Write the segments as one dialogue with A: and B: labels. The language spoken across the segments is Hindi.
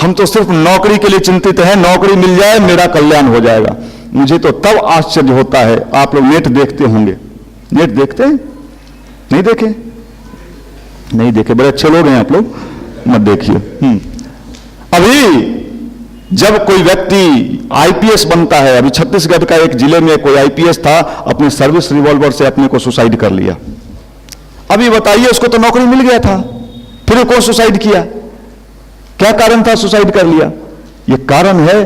A: हम तो सिर्फ नौकरी के लिए चिंतित हैं, नौकरी मिल जाए मेरा कल्याण हो जाएगा। मुझे तो तब आश्चर्य होता है, आप लोग नेट देखते होंगे, नेट देखते हैं? नहीं देखे? नहीं देखे, बड़े अच्छे लोग हैं आप लोग, मत देखिए। अभी जब कोई व्यक्ति आईपीएस बनता है, अभी छत्तीसगढ़ का एक जिले में कोई आईपीएस था, अपने सर्विस रिवॉल्वर से अपने को सुसाइड कर लिया। अभी बताइए, उसको तो नौकरी मिल गया था, फिर वो कौन सुसाइड किया? क्या कारण था सुसाइड कर लिया? ये कारण है,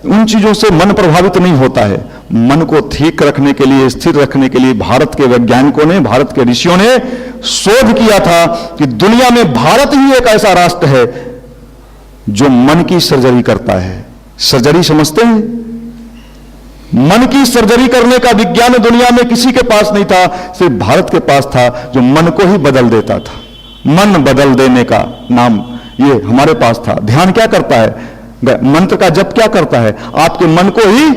A: उन चीजों से मन प्रभावित नहीं होता है। मन को ठीक रखने के लिए, स्थिर रखने के लिए भारत के वैज्ञानिकों ने, भारत के ऋषियों ने शोध किया था कि दुनिया में भारत ही एक ऐसा राष्ट्र है जो मन की सर्जरी करता है। सर्जरी समझते हैं? मन की सर्जरी करने का विज्ञान दुनिया में किसी के पास नहीं था, सिर्फ भारत के पास था, जो मन को ही बदल देता था। मन बदल देने का नाम ये हमारे पास था। ध्यान क्या करता है? मंत्र का जप क्या करता है? आपके मन को ही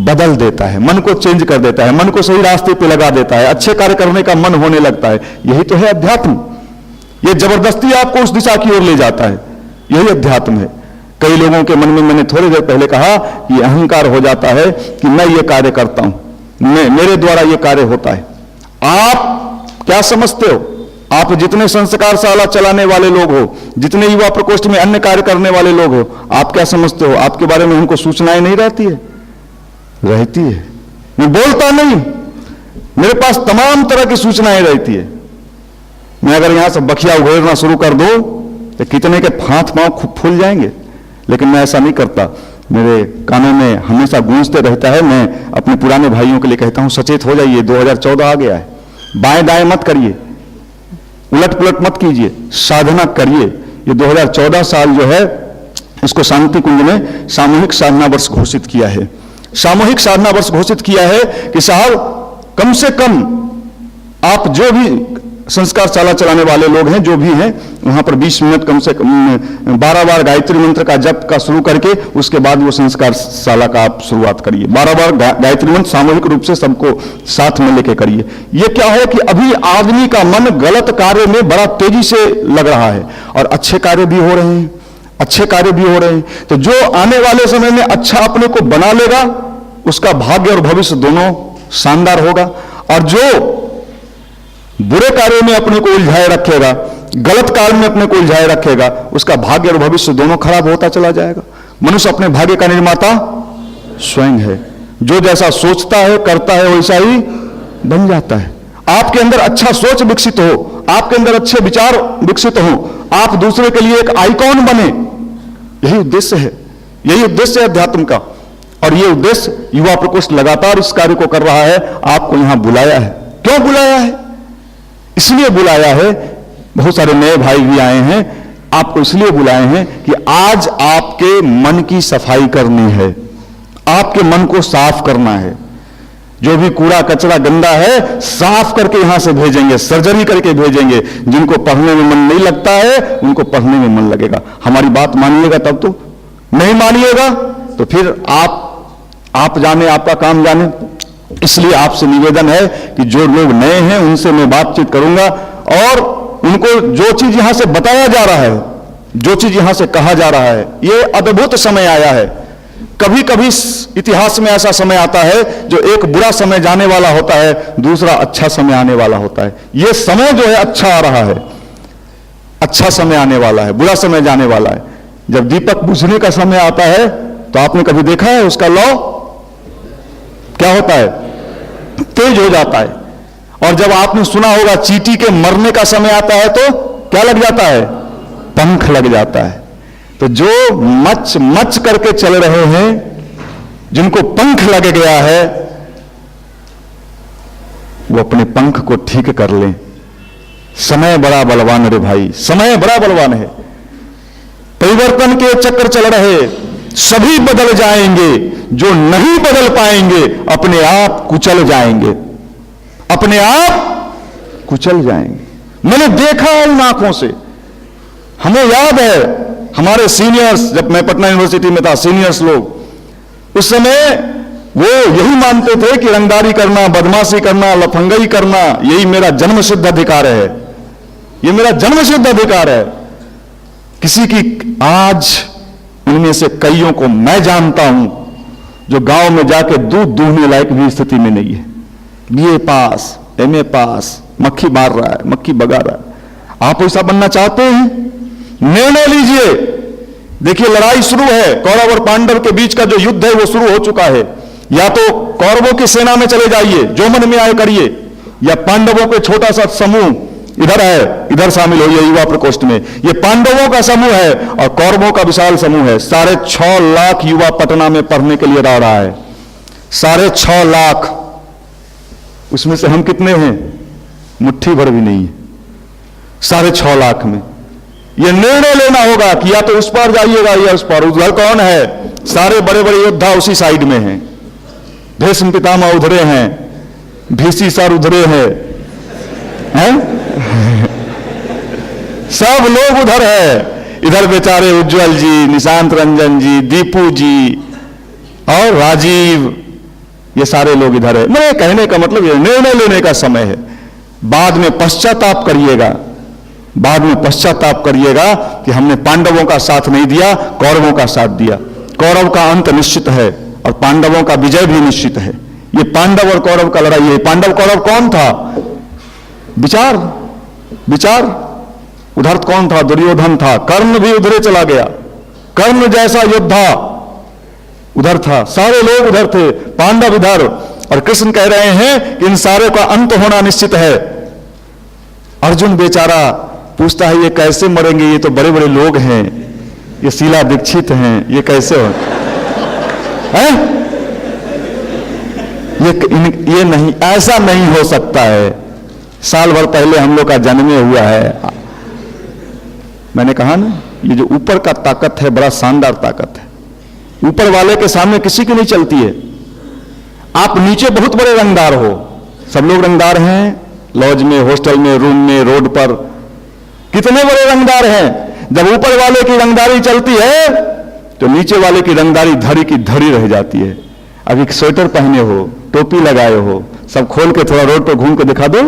A: बदल देता है, मन को चेंज कर देता है, मन को सही रास्ते पे लगा देता है, अच्छे कार्य करने का मन होने लगता है। यही तो है अध्यात्म। ये जबरदस्ती आपको उस दिशा की ओर ले जाता है, यही अध्यात्म है। कई लोगों के मन में, मैंने थोड़ी देर पहले कहा, कि अहंकार हो जाता है कि मैं ये कार्य करता हूं, मेरे द्वारा ये कार्य होता है। आप क्या समझते हो? आप जितने संस्कार शाला चलाने वाले लोग हो, जितने युवा प्रकोष्ठ में अन्य कार्य करने वाले लोग हो, आप क्या समझते हो? आपके बारे में हमको सूचनाएं नहीं रहती है? रहती है। मैं बोलता नहीं, मेरे पास तमाम तरह की सूचनाएं रहती है। मैं अगर यहां से बखिया उघेड़ना शुरू कर दो तो कितने के हाथ पांव फूल जाएंगे, लेकिन मैं ऐसा नहीं करता। मेरे कानों में हमेशा गूंजते रहता है। मैं अपने पुराने भाइयों के लिए कहता हूं, सचेत हो जाइए, 2014 आ गया है। बाएं दाएं मत करिए, उलट पुलट मत कीजिए, साधना करिए। ये 2014 साल जो है, इसको शांति कुंज ने सामूहिक साधना वर्ष घोषित किया है। सामूहिक साधना वर्ष घोषित किया है कि साहब कम से कम आप जो भी संस्कार शाला चलाने वाले लोग हैं, जो भी हैं, वहां पर 20 मिनट कम से कम 12 बार गायत्री मंत्र का जप का शुरू करके उसके बाद वो संस्कार शाला का आप शुरुआत करिए। 12 बार गायत्री मंत्र सामूहिक रूप से सबको साथ में लेके करिए। ये क्या है कि अभी आदमी का मन गलत कार्य में बड़ा तेजी से लग रहा है, और अच्छे कार्य भी हो रहे हैं, अच्छे कार्य भी हो रहे हैं। तो जो आने वाले समय में अच्छा अपने को बना लेगा, उसका भाग्य और भविष्य दोनों शानदार होगा। और जो बुरे कार्यों में अपने को उलझाए रखेगा, गलत कार्य में अपने को उलझाए रखेगा, उसका भाग्य और भविष्य दोनों खराब होता चला जाएगा। मनुष्य अपने भाग्य का निर्माता स्वयं है। जो जैसा सोचता है, करता है, वैसा ही बन जाता है। आपके अंदर अच्छा सोच विकसित हो, आपके अंदर अच्छे विचार विकसित हो, आप दूसरे के लिए एक आइकॉन बने, यही उद्देश्य है, यही उद्देश्य है अध्यात्म का। और ये उद्देश्य युवा प्रकोष्ठ लगातार इस कार्य को कर रहा है। आपको यहां बुलाया है। क्यों बुलाया है? इसलिए बुलाया है, बहुत सारे नए भाई भी आए हैं, आपको इसलिए बुलाए हैं कि आज आपके मन की सफाई करनी है, आपके मन को साफ करना है। जो भी कूड़ा कचरा गंदा है, साफ करके यहां से भेजेंगे, सर्जरी करके भेजेंगे। जिनको पढ़ने में मन नहीं लगता है, उनको पढ़ने में मन लगेगा। हमारी बात मानिएगा तब तो, नहीं मानिएगा तो फिर आप जाने, आपका काम जाने। इसलिए आपसे निवेदन है कि जो लोग नए हैं उनसे मैं बातचीत करूंगा, और उनको जो चीज यहां से बताया जा रहा है, जो चीज यहां से कहा जा रहा है, ये अद्भुत समय आया है। कभी कभी इतिहास में ऐसा समय आता है जो एक बुरा समय जाने वाला होता है, दूसरा अच्छा समय आने वाला होता है। ये समय जो है अच्छा आ रहा है, अच्छा समय आने वाला है, बुरा समय जाने वाला है। जब दीपक बुझने का समय आता है तो आपने कभी देखा है उसका लौ क्या होता है? तेज हो जाता है। और जब आपने सुना होगा चींटी के मरने का समय आता है तो क्या लग जाता है? पंख लग जाता है। तो जो मच मच करके चल रहे हैं, जिनको पंख लग गया है, वो अपने पंख को ठीक कर लें। समय बड़ा बलवान रे भाई, समय बड़ा बलवान है। परिवर्तन के चक्र चल रहे, सभी बदल जाएंगे, जो नहीं बदल पाएंगे अपने आप कुचल जाएंगे, अपने आप कुचल जाएंगे। मैंने देखा है इन आंखों से। हमें याद है हमारे सीनियर्स, जब मैं पटना यूनिवर्सिटी में था, सीनियर्स लोग, उस समय वो यही मानते थे कि रंगदारी करना, बदमाशी करना, लफंगई करना, यही मेरा जन्मसिद्ध अधिकार है, ये मेरा जन्मसिद्ध अधिकार है। किसी की आज इनमें से कईयों को मैं जानता हूं जो गांव में जाके दूध दूहने लायक भी स्थिति में नहीं है। बीए पास, एमए पास, मक्खी मार रहा है, मक्खी भगा रहा है। आप ऐसा बनना चाहते हैं? निर्णय लीजिए। देखिए, लड़ाई शुरू है, कौरव और पांडव के बीच का जो युद्ध है वो शुरू हो चुका है। या तो कौरवों की सेना में चले जाइए, जो मन में आए करिए, या पांडवों के छोटा सा समूह इधर है, इधर शामिल होइए युवा प्रकोष्ठ में। ये पांडवों का समूह है और कौरवों का विशाल समूह है। 6.5 लाख युवा पटना में पढ़ने के लिए रह रहा है। 6.5 लाख। उसमें से हम कितने हैं? मुट्ठी भर भी नहीं है। 6.5 लाख में ये निर्णय लेना होगा कि या तो उस पार जाइएगा या उस पार। उधर कौन है? सारे बड़े बड़े योद्धा उसी साइड में हैं। भीष्म पितामह उधरे हैं, भीष्म सर उधरे हैं, सब लोग उधर है। इधर बेचारे उज्जवल जी, निशांत रंजन जी, दीपू जी और राजीव, ये सारे लोग इधर है। मेरे कहने का मतलब ये निर्णय लेने का समय है। बाद में पश्चाताप करिएगा, बाद में पश्चाताप करिएगा कि हमने पांडवों का साथ नहीं दिया, कौरवों का साथ दिया। कौरव का अंत निश्चित है और पांडवों का विजय भी निश्चित है। ये पांडव और कौरव का लड़ाई है। पांडव कौरव कौन था? विचार विचार। उधर कौन था? दुर्योधन था। कर्ण भी उधरे चला गया। कर्ण जैसा योद्धा उधर था, सारे लोग उधर थे, पांडव इधर। और कृष्ण कह रहे हैं कि इन सारे का अंत होना निश्चित है। अर्जुन बेचारा पूछता है, ये कैसे मरेंगे? ये तो बड़े बड़े लोग हैं, ये शीला दीक्षित हैं, ये कैसे हो? ये नहीं, ऐसा नहीं हो सकता है। साल भर पहले हम लोग का जन्म हुआ है। मैंने कहा ना, ये जो ऊपर का ताकत है बड़ा शानदार ताकत है। ऊपर वाले के सामने किसी की नहीं चलती है। आप नीचे बहुत बड़े रंगदार हो, सब लोग रंगदार हैं, लॉज में, हॉस्टल में, रूम में, रोड पर कितने बड़े रंगदार हैं। जब ऊपर वाले की रंगदारी चलती है तो नीचे वाले की रंगदारी धड़ी की धड़ी रह जाती है। अभी स्वेटर पहने हो, टोपी लगाए हो, सब खोल के थोड़ा रोड पर घूम के दिखा दो,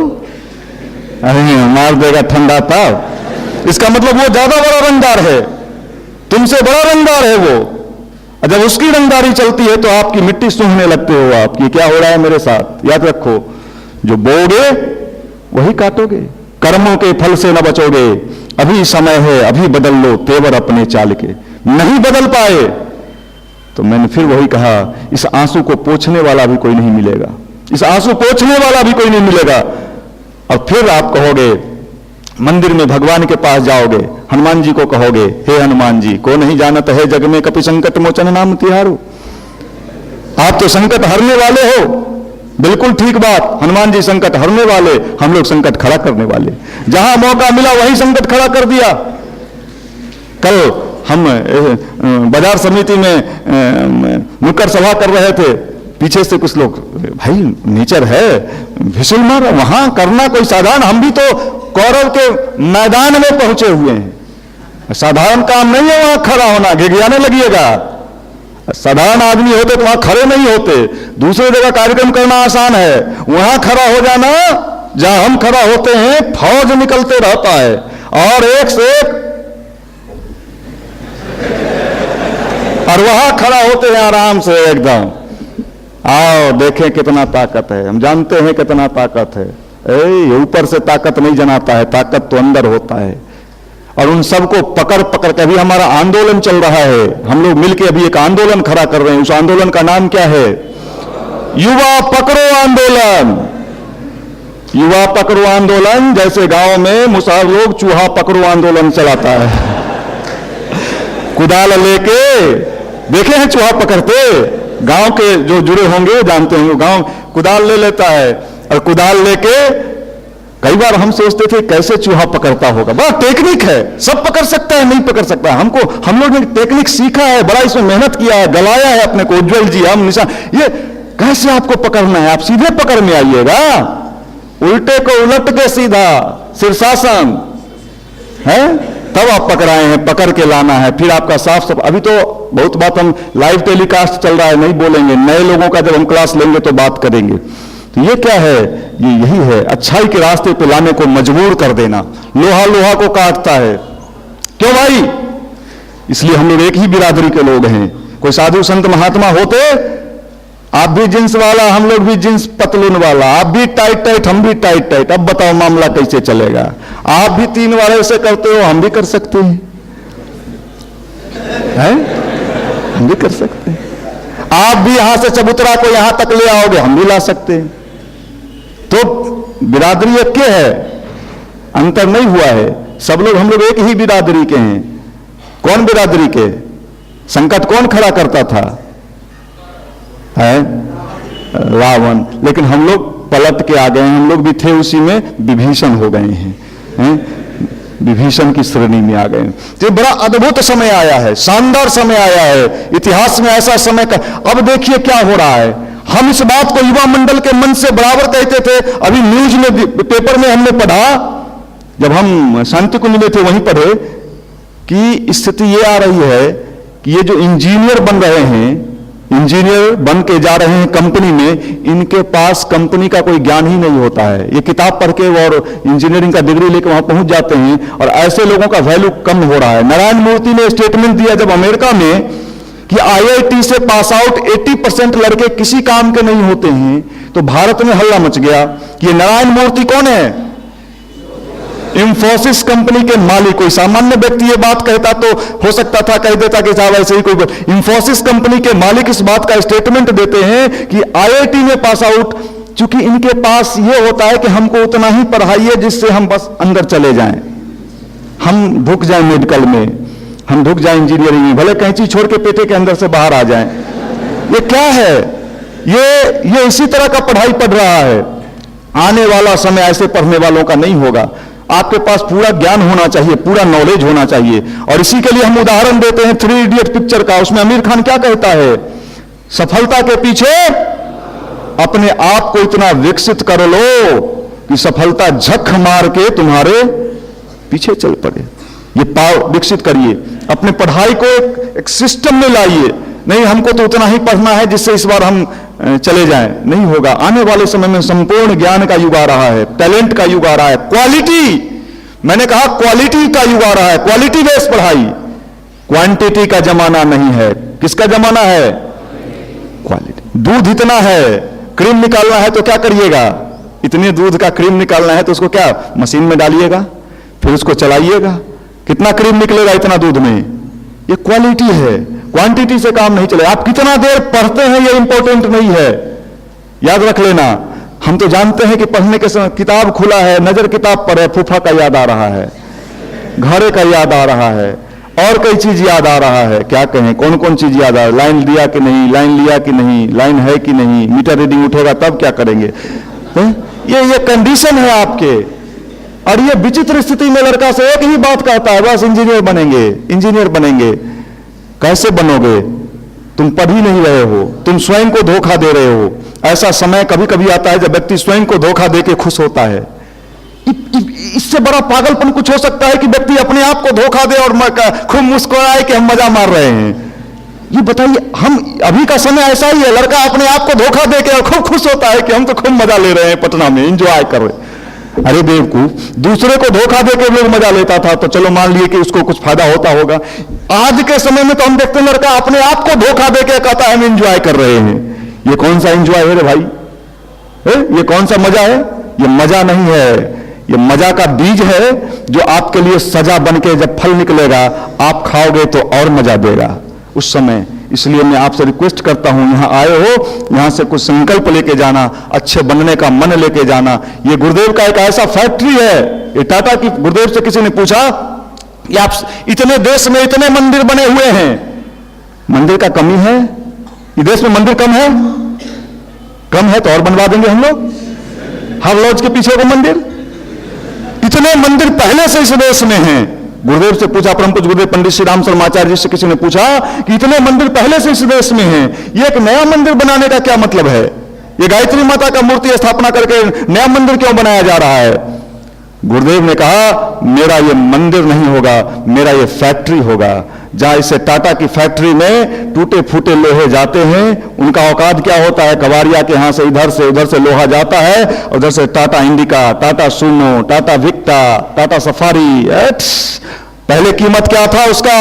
A: अरे मार देगा ठंडा ताप। इसका मतलब वो ज्यादा बड़ा रंगदार है, तुमसे बड़ा रंगदार है वो। जब उसकी रंगदारी चलती है तो आपकी मिट्टी सूंघने लगते हो। आप ये क्या हो रहा है मेरे साथ? याद रखो, जो बोओगे वही काटोगे, कर्मों के फल से न बचोगे। अभी समय है, अभी बदल लो तेवर अपने चाल के। नहीं बदल पाए तो मैंने फिर वही कहा, इस आंसू को पोंछने वाला भी कोई नहीं मिलेगा, इस आंसू पोंछने वाला भी कोई नहीं मिलेगा। और फिर आप कहोगे, मंदिर में भगवान के पास जाओगे, हनुमान जी को कहोगे, हे हनुमान जी, को नहीं जानत है जग में कपि संकट मोचन नाम तिहारू। आप तो संकट हरने वाले हो, बिल्कुल ठीक बात। हनुमान जी संकट हरने वाले, हम लोग संकट खड़ा करने वाले। जहां मौका मिला वहीं संकट खड़ा कर दिया। कल हम बाजार समिति में नुक्कड़ सभा कर रहे थे, पीछे से कुछ लोग, भाई नेचर है, विशुल मार, वहां करना कोई साधारण, हम भी तो कौरव के मैदान में पहुंचे हुए हैं, साधारण काम नहीं है वहां खड़ा होना, गिड़गिड़ाने लगिएगा। साधारण आदमी होते तो वहां खड़े नहीं होते। दूसरी जगह कार्यक्रम करना आसान है, वहां खड़ा हो जाना, जहां हम खड़ा होते हैं फौज निकलते रहता है और एक से एक, और वहां खड़ा होते हैं आराम से एकदम। आओ देखें कितना ताकत है, हम जानते हैं कितना ताकत है। ऊपर से ताकत नहीं जनाता है, ताकत तो अंदर होता है। और उन सबको पकड़ पकड़ के अभी हमारा आंदोलन चल रहा है, हम लोग मिलकर अभी एक आंदोलन खड़ा कर रहे हैं। उस आंदोलन का नाम क्या है? युवा पकड़ो आंदोलन। युवा पकड़ो आंदोलन, जैसे गांव में मुसहर लोग चूहा पकड़ो आंदोलन चलाता है, कुदाल लेके देखे हैं चूहा पकड़ते। गांव के जो जुड़े होंगे जानते होंगे, गांव कुदाल ले लेता है और कुदाल लेके कई बार हम सोचते थे कैसे चूहा पकड़ता होगा। बड़ा टेक्निक है, सब पकड़ सकता है, नहीं पकड़ सकता। हम लोग ने टेक्निक सीखा है, बड़ा इसमें मेहनत किया है, गलाया है अपने को। उज्जवल जी, हम निशा, ये कैसे आपको पकड़ना है? आप सीधे पकड़ में आइएगा, उल्टे को उलट के सीधा शीर्षासन है, तब आप पकड़ाए हैं, पकड़ के लाना है, फिर आपका साफ साफ। अभी तो बहुत बात हम लाइव टेलीकास्ट चल रहा है, नहीं बोलेंगे, नए लोगों का जब हम क्लास लेंगे तो बात करेंगे। तो ये क्या है? ये यही है, अच्छाई के रास्ते पे लाने को मजबूर कर देना। लोहा लोहा को काटता है। क्यों भाई? इसलिए हम लोग एक ही बिरादरी के लोग हैं। कोई साधु संत महात्मा होते, आप भी जींस वाला, हम लोग भी जींस पतलून वाला, आप भी टाइट टाइट, हम भी टाइट टाइट, अब बताओ मामला कैसे चलेगा? आप भी 3 वाले से करते हो, हम भी कर सकते हैं, हम भी कर सकते हैं। आप भी यहां से चबूतरा को यहां तक ले आओगे, हम भी ला सकते हैं। तो बिरादरी एक के है, अंतर नहीं हुआ है। सब लोग हम लोग एक ही बिरादरी के हैं। कौन बिरादरी के? संकट कौन खड़ा करता था? है रावण। लेकिन हम लोग पलट के आ गए हैं, हम लोग भी थे उसी में, विभीषण हो गए हैं, विभीषण की श्रेणी में आ गए। तो बड़ा अद्भुत समय आया है, शानदार समय आया है इतिहास में, ऐसा समय का। अब देखिए क्या हो रहा है। हम इस बात को युवा मंडल के मन से बराबर कहते थे। अभी न्यूज में, पेपर में हमने पढ़ा, जब हम शांति कुंज में थे वहीं पढ़े कि स्थिति ये आ रही है कि ये जो इंजीनियर बन रहे हैं, इंजीनियर बन के जा रहे हैं कंपनी में, इनके पास कंपनी का कोई ज्ञान ही नहीं होता है। ये किताब पढ़ के और इंजीनियरिंग का डिग्री लेकर वहां पहुंच जाते हैं, और ऐसे लोगों का वैल्यू कम हो रहा है। नारायण मूर्ति ने स्टेटमेंट दिया जब अमेरिका में कि IIT से पास आउट 80% लड़के किसी काम के नहीं होते हैं, तो भारत में हल्ला मच गया कि ये नारायण मूर्ति कौन है? इंफोसिस कंपनी के मालिक। कोई सामान्य व्यक्ति ये बात कहता तो हो सकता था, कह देता कि साहब ऐसे ही कोई। इंफोसिस कंपनी के मालिक इस बात का स्टेटमेंट देते हैं कि IIT में पास आउट, चूंकि इनके पास ये होता है कि हमको उतना ही पढ़ाइए जिससे हम बस अंदर चले जाएं, हम ढुक जाएं मेडिकल में, हम ढुक जाएं इंजीनियरिंग में, भले कैंची छोड़ के पेटे के अंदर से बाहर आ जाएं। ये क्या है? ये इसी तरह का पढ़ाई पढ़ रहा है। आने वाला समय ऐसे पढ़ने वालों का नहीं होगा। आपके पास पूरा ज्ञान होना चाहिए, पूरा नॉलेज होना चाहिए। और इसी के लिए हम उदाहरण देते हैं 3 इडियट पिक्चर का। उसमें आमिर खान क्या कहता है? सफलता के पीछे अपने आप को इतना विकसित कर लो कि सफलता झक मार के तुम्हारे पीछे चल पड़े। ये पाव विकसित करिए, अपने पढ़ाई को एक सिस्टम में लाइए। नहीं हमको तो उतना ही पढ़ना है जिससे इस बार हम चले जाएं, नहीं होगा। आने वाले समय में संपूर्ण ज्ञान का युग आ रहा है, टैलेंट का युग आ रहा है, क्वालिटी, मैंने कहा क्वालिटी का युग आ रहा है, क्वालिटी बेस्ड पढ़ाई। क्वांटिटी का जमाना नहीं है। किसका जमाना है? क्वालिटी। दूध इतना है, क्रीम निकालना है तो क्या करिएगा? इतने दूध का क्रीम निकालना है तो उसको क्या मशीन में डालिएगा, फिर उसको चलाइएगा, कितना क्रीम निकलेगा इतना दूध में? ये क्वालिटी है, क्वांटिटी से काम नहीं चले। आप कितना देर पढ़ते हैं ये इंपॉर्टेंट नहीं है, याद रख लेना। हम तो जानते हैं कि पढ़ने के समय किताब खुला है, नजर किताब पर है, फूफा का याद आ रहा है, घरे का याद आ रहा है, और कई चीज याद आ रहा है। क्या कहें, कौन कौन चीज याद आ रहा है? लाइन दिया कि नहीं, लाइन लिया कि नहीं, लाइन है कि नहीं, मीटर रीडिंग उठेगा तब क्या करेंगे? ये कंडीशन है आपके। और ये विचित्र स्थिति में लड़का से एक ही बात कहता है, बस इंजीनियर बनेंगे, इंजीनियर बनेंगे। कैसे बनोगे? तुम पढ़ ही नहीं रहे हो, तुम स्वयं को धोखा दे रहे हो। ऐसा समय कभी कभी आता है जब व्यक्ति स्वयं को धोखा देके खुश होता है। इससे बड़ा पागलपन कुछ हो सकता है कि व्यक्ति अपने आप को धोखा दे और खूब मुस्कुराए कि हम मजा मार रहे हैं। ये बताइए, हम अभी का समय ऐसा ही है, लड़का अपने आप को धोखा देके और खूब खुश होता है कि हम तो खूब मजा ले रहे हैं, पटना में एंजॉय कर रहे हैं। अरे बेवकूफ, दूसरे को धोखा देके लोग मजा लेता था तो चलो मान लिए कि उसको कुछ फायदा होता होगा। आज के समय में तो हम देखते हैं लड़का अपने आप को धोखा देके कहता है हम एंजॉय कर रहे हैं। ये कौन सा एंजॉय है रे भाई? ये कौन सा मजा है? ये मजा नहीं है, ये मजा का बीज है जो आपके लिए सजा बन के जब फल निकलेगा आप खाओगे तो और मजा देगा उस समय। इसलिए मैं आपसे रिक्वेस्ट करता हूं, यहां आए हो, यहां से कुछ संकल्प लेके जाना, अच्छे बनने का मन लेके जाना। ये गुरुदेव का एक ऐसा फैक्ट्री है। ये टाटा की, गुरुदेव से किसी ने पूछा कि आप इतने देश में इतने मंदिर बने हुए हैं, मंदिर का कमी है? ये देश में मंदिर कम है? कम है तो और बनवा देंगे हम लोग। हर लॉज के पीछे को मंदिर, इतने मंदिर पहले से इस देश में हैं। गुरुदेव से पूछा, परम पूज्य गुरुदेव पंडित श्री राम शर्माचार्य जी से किसी ने पूछा कि इतने मंदिर पहले से इस देश में हैं, ये एक नया मंदिर बनाने का क्या मतलब है? ये गायत्री माता का मूर्ति स्थापना करके नया मंदिर क्यों बनाया जा रहा है? गुरुदेव ने कहा, मेरा ये मंदिर नहीं होगा, मेरा ये फैक्ट्री होगा। जहां इसे टाटा की फैक्ट्री में टूटे फूटे लोहे जाते हैं, उनका औकात क्या होता है? कबाड़िया के यहां से इधर से उधर से लोहा जाता है, उधर से Tata Indica, Tata Sumo, Tata Victa, Tata Safari. पहले कीमत क्या था उसका?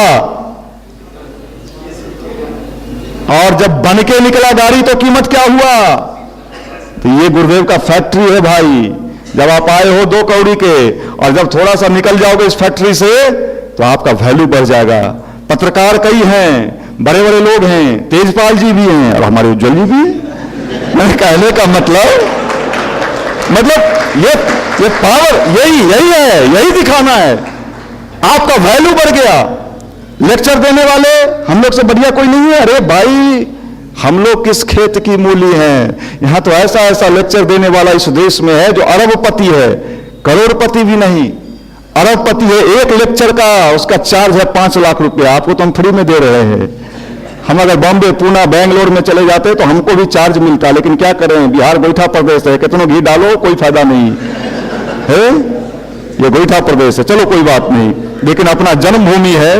A: और जब बन के निकला गाड़ी तो कीमत क्या हुआ? तो ये गुरुदेव का फैक्ट्री है भाई। जब आप आए हो 2 कौड़ी के, और जब थोड़ा सा निकल जाओगे इस फैक्ट्री से तो आपका वैल्यू बढ़ जाएगा। पत्रकार कई हैं, बड़े बड़े लोग हैं, तेजपाल जी भी हैं और हमारे उज्जवल जी भी हैं। मैंने कहने का मतलब ये पावर यही है, यही दिखाना है। आपका वैल्यू बढ़ गया। लेक्चर देने वाले हम लोग से बढ़िया कोई नहीं है। अरे भाई, हम लोग किस खेत की मूली हैं? यहां तो ऐसा ऐसा लेक्चर देने वाला इस देश में है जो अरबपति है, करोड़पति भी नहीं, अरबपति है। एक लेक्चर का उसका चार्ज है 5 लाख रुपया। आपको तो हम फ्री में दे रहे हैं। हम अगर बॉम्बे, पूना, बेंगलोर में चले जाते तो हमको भी चार्ज मिलता, लेकिन क्या करें, बिहार गोईठा प्रदेश है, कितनों घी डालो कोई फायदा नहीं है। ये गोईठा प्रदेश है। चलो कोई बात नहीं, लेकिन अपना जन्मभूमि है।